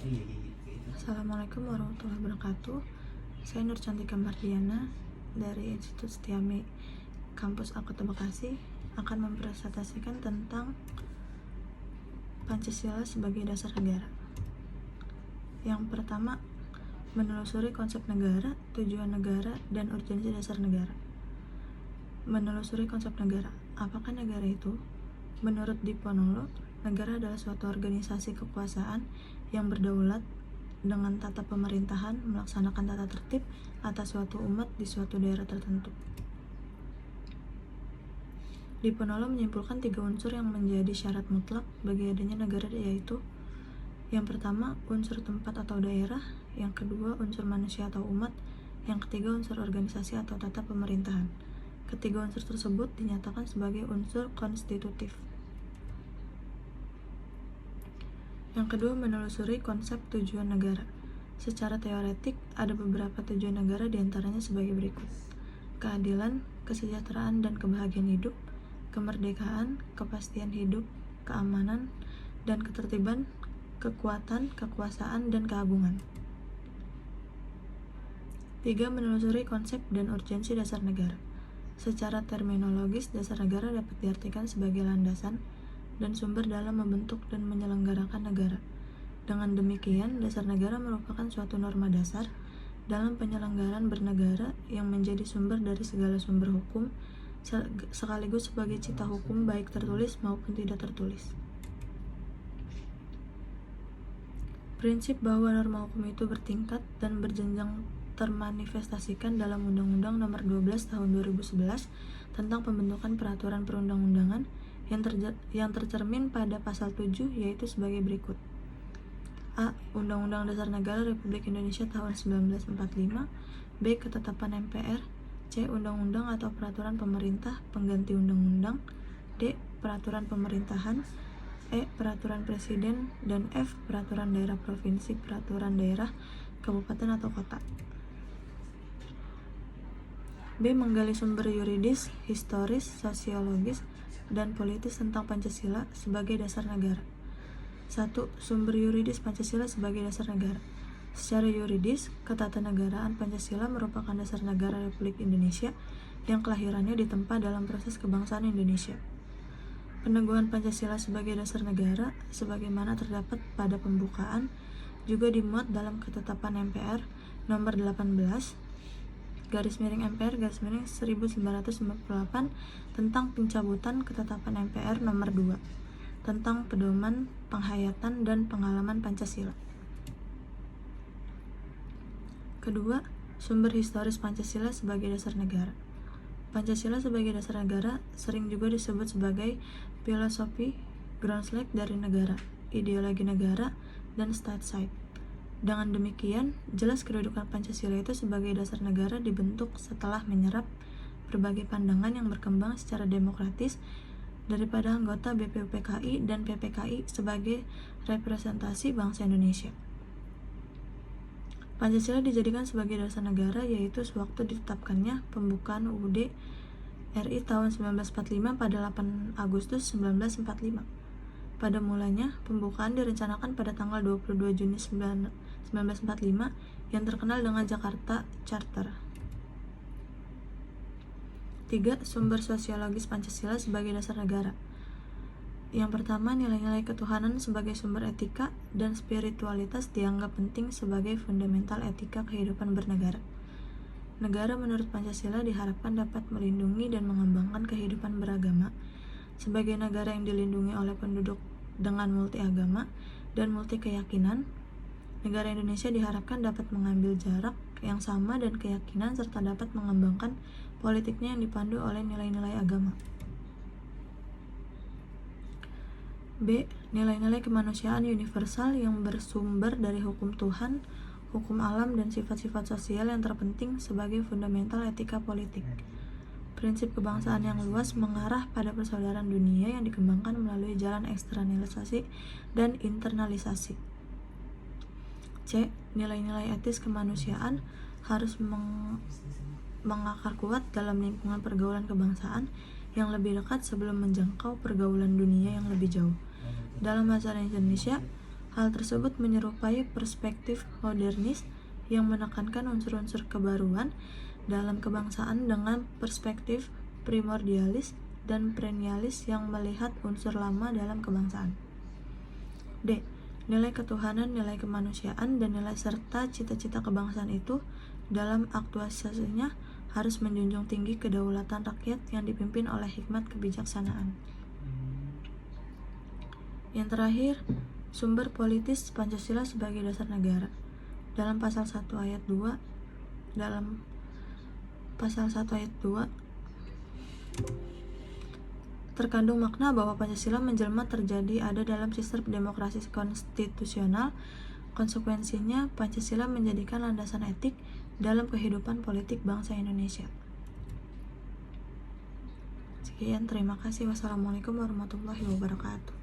Assalamualaikum warahmatullahi wabarakatuh. Saya Nur Cantika Mardiana dari Institut Setiami Kampus Alkota Bekasi akan mempresentasikan tentang Pancasila sebagai dasar negara. Yang pertama, menelusuri konsep negara, tujuan negara, dan urgensi dasar negara. Menelusuri konsep negara. Apakah negara itu? Menurut Diponolo, negara adalah suatu organisasi kekuasaan yang berdaulat dengan tata pemerintahan melaksanakan tata tertib atas suatu umat di suatu daerah tertentu. Diponolo menyimpulkan 3 unsur yang menjadi syarat mutlak bagi adanya negara, yaitu yang pertama, unsur tempat atau daerah, yang kedua, unsur manusia atau umat, yang ketiga, unsur organisasi atau tata pemerintahan. Ketiga unsur tersebut dinyatakan sebagai unsur konstitutif. Yang kedua, menelusuri konsep tujuan negara. Secara teoretik, ada beberapa tujuan negara diantaranya sebagai berikut: keadilan, kesejahteraan dan kebahagiaan hidup, kemerdekaan, kepastian hidup, keamanan dan ketertiban, kekuatan, kekuasaan, dan keagungan. 3. Menelusuri konsep dan urgensi dasar negara. Secara terminologis, dasar negara dapat diartikan sebagai landasan dan sumber dalam membentuk dan menyelenggarakan negara. Dengan demikian, dasar negara merupakan suatu norma dasar dalam penyelenggaraan bernegara yang menjadi sumber dari segala sumber hukum, sekaligus sebagai cita hukum baik tertulis maupun tidak tertulis. Prinsip bahwa norma hukum itu bertingkat dan berjenjang termanifestasikan dalam Undang-Undang Nomor 12 Tahun 2011 tentang pembentukan peraturan perundang-undangan yang tercermin pada pasal 7, yaitu sebagai berikut: A. Undang-Undang Dasar Negara Republik Indonesia tahun 1945. B. Ketetapan MPR. C. Undang-undang atau peraturan pemerintah pengganti undang-undang. D. Peraturan pemerintahan. E. Peraturan presiden. Dan F. Peraturan daerah provinsi, peraturan daerah, kabupaten atau kota. B. Menggali sumber yuridis, historis, sosiologis, dan politis tentang Pancasila sebagai dasar negara. 1. Sumber yuridis Pancasila sebagai dasar negara. Secara yuridis, ketatanegaraan Pancasila merupakan dasar negara Republik Indonesia yang kelahirannya ditempa dalam proses kebangsaan Indonesia. Peneguhan Pancasila sebagai dasar negara sebagaimana terdapat pada pembukaan juga dimuat dalam Ketetapan MPR Nomor 18 /MPR /1958 tentang pencabutan Ketetapan MPR Nomor 2 tentang pedoman penghayatan dan pengalaman Pancasila. Kedua, sumber historis Pancasila sebagai dasar negara. Pancasila sebagai dasar negara sering juga disebut sebagai filosofi groundslike dari negara, ideologi negara, dan stateside. Dengan demikian, jelas kedudukan Pancasila itu sebagai dasar negara dibentuk setelah menyerap berbagai pandangan yang berkembang secara demokratis daripada anggota BPUPKI dan PPKI sebagai representasi bangsa Indonesia. Pancasila dijadikan sebagai dasar negara yaitu sewaktu ditetapkannya pembukaan UUD RI tahun 1945 pada 8 Agustus 1945. Pada mulanya, pembukaan direncanakan pada tanggal 22 Juni 1945 yang terkenal dengan Jakarta Charter. 3. Sumber sosiologis Pancasila sebagai dasar negara. Yang pertama, nilai-nilai ketuhanan sebagai sumber etika dan spiritualitas dianggap penting sebagai fundamental etika kehidupan bernegara. Negara menurut Pancasila diharapkan dapat melindungi dan mengembangkan kehidupan beragama. Sebagai negara yang dilindungi oleh penduduk dengan multi agama dan multi keyakinan, negara Indonesia diharapkan dapat mengambil jarak yang sama dan keyakinan serta dapat mengembangkan politiknya yang dipandu oleh nilai-nilai agama. B. Nilai-nilai kemanusiaan universal yang bersumber dari hukum Tuhan, hukum alam, dan sifat-sifat sosial yang terpenting sebagai fundamental etika politik. Prinsip kebangsaan yang luas mengarah pada persaudaraan dunia yang dikembangkan melalui jalan eksternalisasi dan internalisasi. C. Nilai-nilai etis kemanusiaan harus mengakar kuat dalam lingkungan pergaulan kebangsaan yang lebih dekat sebelum menjangkau pergaulan dunia yang lebih jauh. Dalam bahasa Indonesia, Hal tersebut menyerupai perspektif modernis yang menekankan unsur-unsur kebaruan dalam kebangsaan dengan perspektif primordialis dan perennialis yang melihat unsur lama dalam kebangsaan. D. Nilai ketuhanan, nilai kemanusiaan, dan nilai serta cita-cita kebangsaan itu dalam aktualisasinya harus menjunjung tinggi kedaulatan rakyat yang dipimpin oleh hikmat kebijaksanaan. Yang terakhir, sumber politis Pancasila sebagai dasar negara. Dalam pasal 1 ayat 2 terkandung makna bahwa Pancasila menjelma terjadi ada dalam sistem demokrasi konstitusional. Konsekuensinya, Pancasila menjadikan landasan etik dalam kehidupan politik bangsa Indonesia. Sekian, terima kasih. Wassalamualaikum warahmatullahi wabarakatuh.